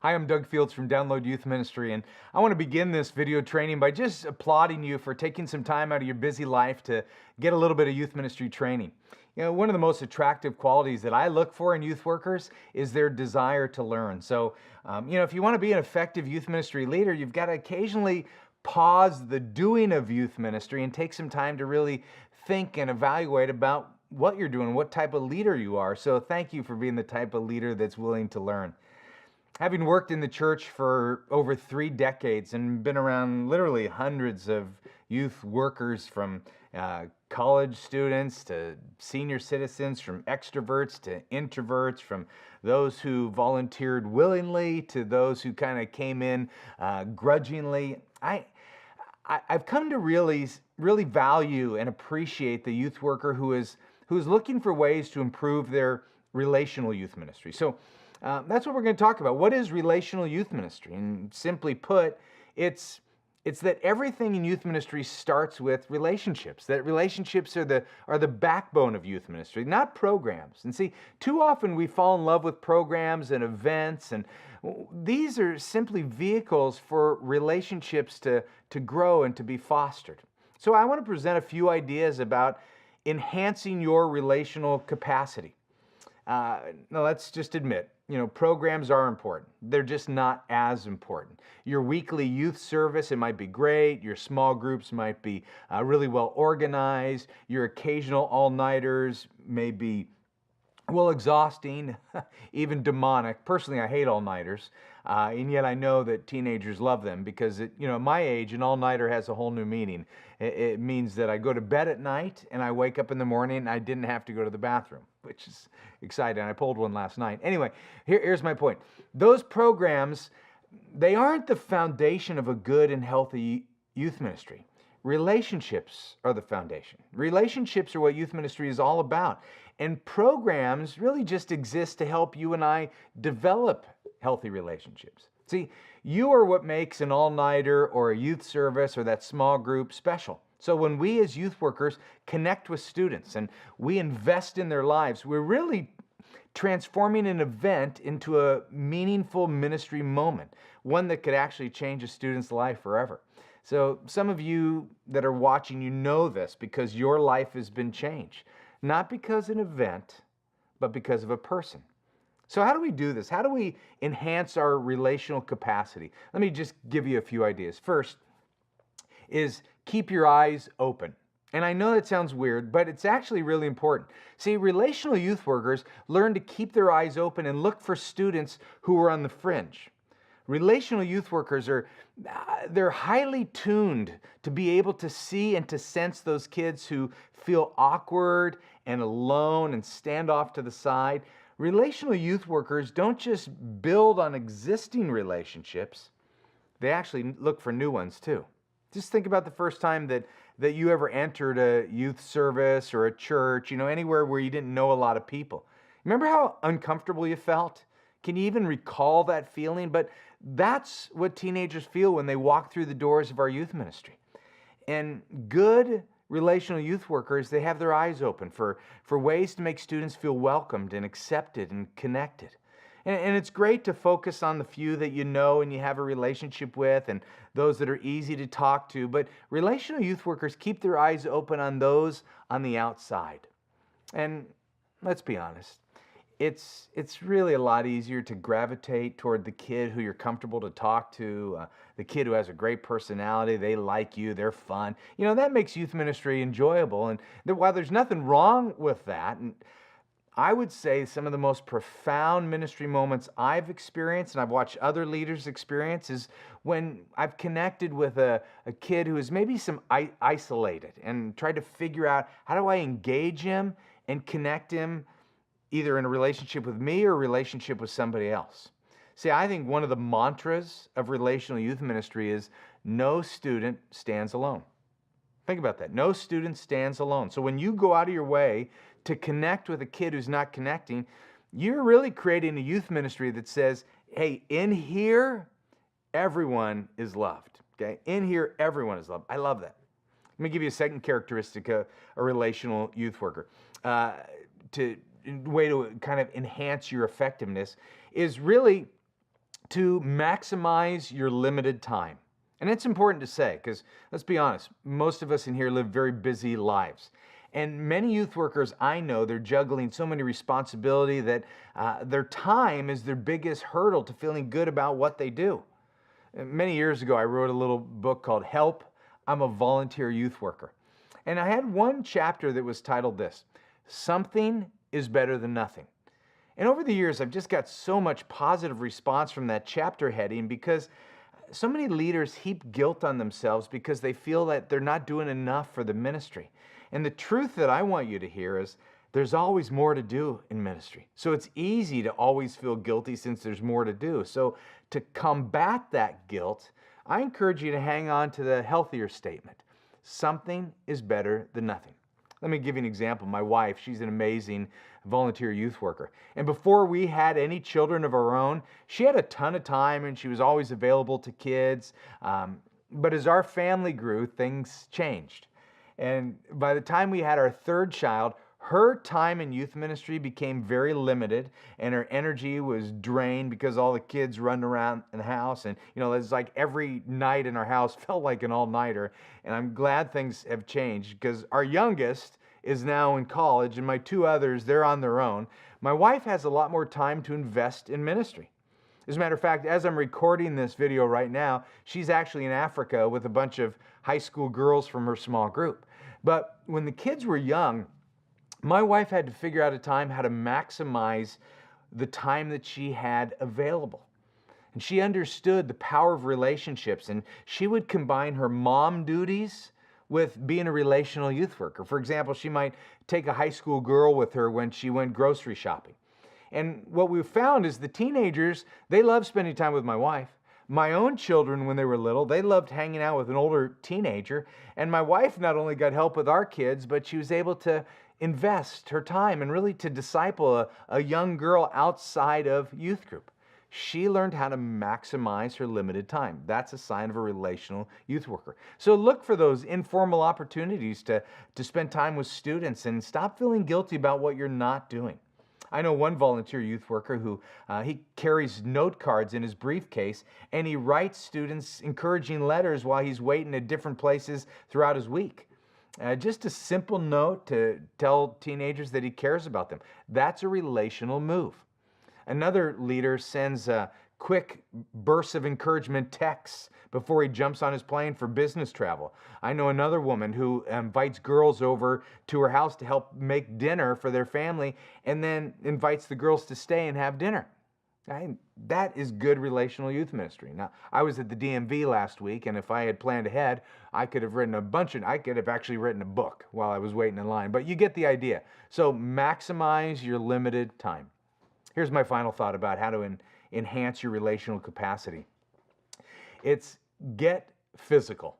Hi, I'm Doug Fields from Download Youth Ministry, and I want to begin this video training by just applauding you for taking some time out of your busy life to get a little bit of youth ministry training. You know, one of the most attractive qualities that I look for in youth workers is their desire to learn. So, if you want to be an effective youth ministry leader, you've got to occasionally pause the doing of youth ministry and take some time to really think and evaluate about what you're doing, what type of leader you are. So, thank you for being the type of leader that's willing to learn. Having worked in the church for over 3 decades and been around literally hundreds of youth workers, from college students to senior citizens, from extroverts to introverts, from those who volunteered willingly to those who kind of came in grudgingly, I've come to really value and appreciate the youth worker who is looking for ways to improve their relational youth ministry. So that's what we're going to talk about. What is relational youth ministry? And simply put, it's that everything in youth ministry starts with relationships. That relationships are the backbone of youth ministry, not programs. And see, too often we fall in love with programs and events, and these are simply vehicles for relationships to grow and to be fostered. So I want to present a few ideas about enhancing your relational capacity. Now let's just admit, programs are important. They're just not as important. Your weekly youth service, it might be great. Your small groups might be really well organized. Your occasional all-nighters may be, well, exhausting, even demonic. Personally, I hate all-nighters, and yet I know that teenagers love them because, at my age, an all-nighter has a whole new meaning. It means that I go to bed at night and I wake up in the morning and I didn't have to go to the bathroom, which is exciting. I pulled one last night. Anyway, here's my point. Those programs, they aren't the foundation of a good and healthy youth ministry. Relationships are the foundation. Relationships are what youth ministry is all about. And programs really just exist to help you and I develop healthy relationships. See, you are what makes an all-nighter or a youth service or that small group special. So when we as youth workers connect with students and we invest in their lives, we're really transforming an event into a meaningful ministry moment, one that could actually change a student's life forever. So some of you that are watching, you know this because your life has been changed, not because of an event, but because of a person. So how do we do this? How do we enhance our relational capacity? Let me just give you a few ideas. First is keep your eyes open. And I know that sounds weird, but it's actually really important. See, relational youth workers learn to keep their eyes open and look for students who are on the fringe. Relational youth workers they're highly tuned to be able to see and to sense those kids who feel awkward and alone and stand off to the side. Relational youth workers don't just build on existing relationships, they actually look for new ones too. Just think about the first time that you ever entered a youth service or a church, anywhere where you didn't know a lot of people. Remember how uncomfortable you felt? Can you even recall that feeling? But that's what teenagers feel when they walk through the doors of our youth ministry. And good relational youth workers, they have their eyes open for ways to make students feel welcomed and accepted and connected. And it's great to focus on the few that you know and you have a relationship with and those that are easy to talk to. But relational youth workers keep their eyes open on those on the outside. And let's be honest, it's really a lot easier to gravitate toward the kid who you're comfortable to talk to, the kid who has a great personality, they like you, they're fun. That makes youth ministry enjoyable. And while there's nothing wrong with that, and I would say some of the most profound ministry moments I've experienced and I've watched other leaders experience is when I've connected with a kid who is maybe isolated and tried to figure out how do I engage him and connect him either in a relationship with me or a relationship with somebody else. See, I think one of the mantras of relational youth ministry is no student stands alone. Think about that. No student stands alone. So when you go out of your way to connect with a kid who's not connecting, you're really creating a youth ministry that says, hey, in here, everyone is loved. Okay? In here, everyone is loved. I love that. Let me give you a second characteristic of a relational youth worker. Way to kind of enhance your effectiveness is really to maximize your limited time. And it's important to say, because let's be honest, most of us in here live very busy lives. And many youth workers I know, they're juggling so many responsibility that their time is their biggest hurdle to feeling good about what they do. Many years ago, I wrote a little book called Help, I'm a Volunteer Youth Worker. And I had one chapter that was titled this, Something is Better Than Nothing. And over the years, I've just got so much positive response from that chapter heading because so many leaders heap guilt on themselves because they feel that they're not doing enough for the ministry. And the truth that I want you to hear is there's always more to do in ministry. So it's easy to always feel guilty since there's more to do. So to combat that guilt, I encourage you to hang on to the healthier statement. Something is better than nothing. Let me give you an example. My wife, she's an amazing volunteer youth worker. And before we had any children of our own, she had a ton of time and she was always available to kids. But as our family grew, things changed. And by the time we had our third child, her time in youth ministry became very limited and her energy was drained because all the kids run around in the house. And, it's like every night in our house felt like an all-nighter. And I'm glad things have changed because our youngest is now in college and my two others, they're on their own. My wife has a lot more time to invest in ministry. As a matter of fact, as I'm recording this video right now, she's actually in Africa with a bunch of high school girls from her small group. But when the kids were young, my wife had to figure out a time how to maximize the time that she had available. And she understood the power of relationships, and she would combine her mom duties with being a relational youth worker. For example, she might take a high school girl with her when she went grocery shopping. And what we found is the teenagers, they love spending time with my wife. My own children, when they were little, they loved hanging out with an older teenager. And my wife not only got help with our kids, but she was able to invest her time and really to disciple a young girl outside of youth group. She learned how to maximize her limited time. That's a sign of a relational youth worker. So look for those informal opportunities to spend time with students and stop feeling guilty about what you're not doing. I know one volunteer youth worker who he carries note cards in his briefcase and he writes students encouraging letters while he's waiting at different places throughout his week. Just a simple note to tell teenagers that he cares about them. That's a relational move. Another leader sends quick bursts of encouragement texts before he jumps on his plane for business travel. I know another woman who invites girls over to her house to help make dinner for their family and then invites the girls to stay and have dinner. That is good relational youth ministry. Now, I was at the DMV last week, and if I had planned ahead, I could have actually written a book while I was waiting in line. But you get the idea. So maximize your limited time. Here's my final thought about how to enhance your relational capacity. It's get physical.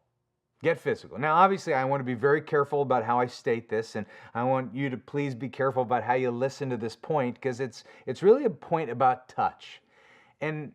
Get physical. Now, obviously, I want to be very careful about how I state this, and I want you to please be careful about how you listen to this point, because it's really a point about touch. And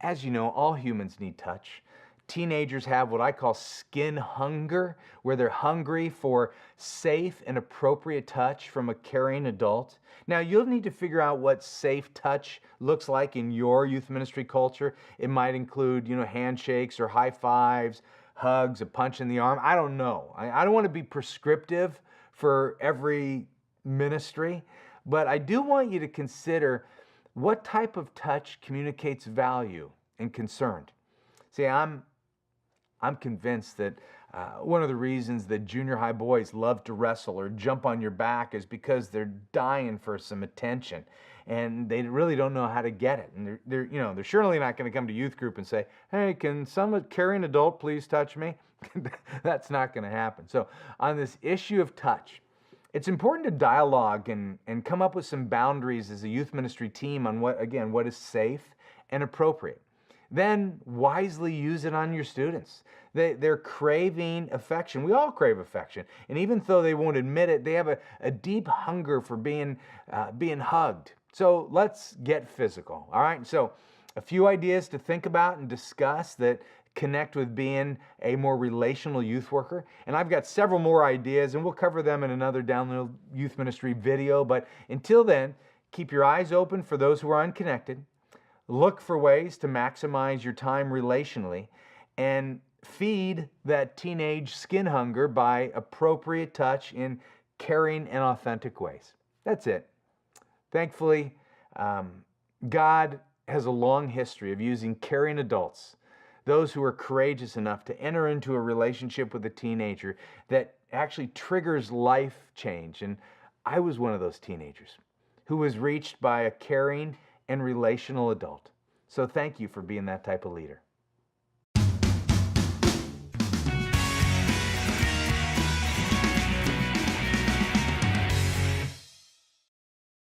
as you know, all humans need touch. Teenagers have what I call skin hunger, where they're hungry for safe and appropriate touch from a caring adult. Now, you'll need to figure out what safe touch looks like in your youth ministry culture. It might include, handshakes or high fives, hugs, a punch in the arm. I don't know. I don't want to be prescriptive for every ministry, but I do want you to consider what type of touch communicates value and concern. See, I'm convinced that one of the reasons that junior high boys love to wrestle or jump on your back is because they're dying for some attention, and they really don't know how to get it. And they're surely not going to come to youth group and say, "Hey, can some caring adult please touch me?" That's not going to happen. So on this issue of touch, it's important to dialogue and come up with some boundaries as a youth ministry team on what is safe and appropriate. Then wisely use it on your students. They're craving affection. We all crave affection. And even though they won't admit it, they have a deep hunger for being hugged. So let's get physical, all right? So a few ideas to think about and discuss that connect with being a more relational youth worker. And I've got several more ideas, and we'll cover them in another Download Youth Ministry video. But until then, keep your eyes open for those who are unconnected. Look for ways to maximize your time relationally and feed that teenage skin hunger by appropriate touch in caring and authentic ways. That's it. Thankfully, um, God has a long history of using caring adults, those who are courageous enough to enter into a relationship with a teenager that actually triggers life change. And I was one of those teenagers who was reached by a caring and relational adult. So thank you for being that type of leader.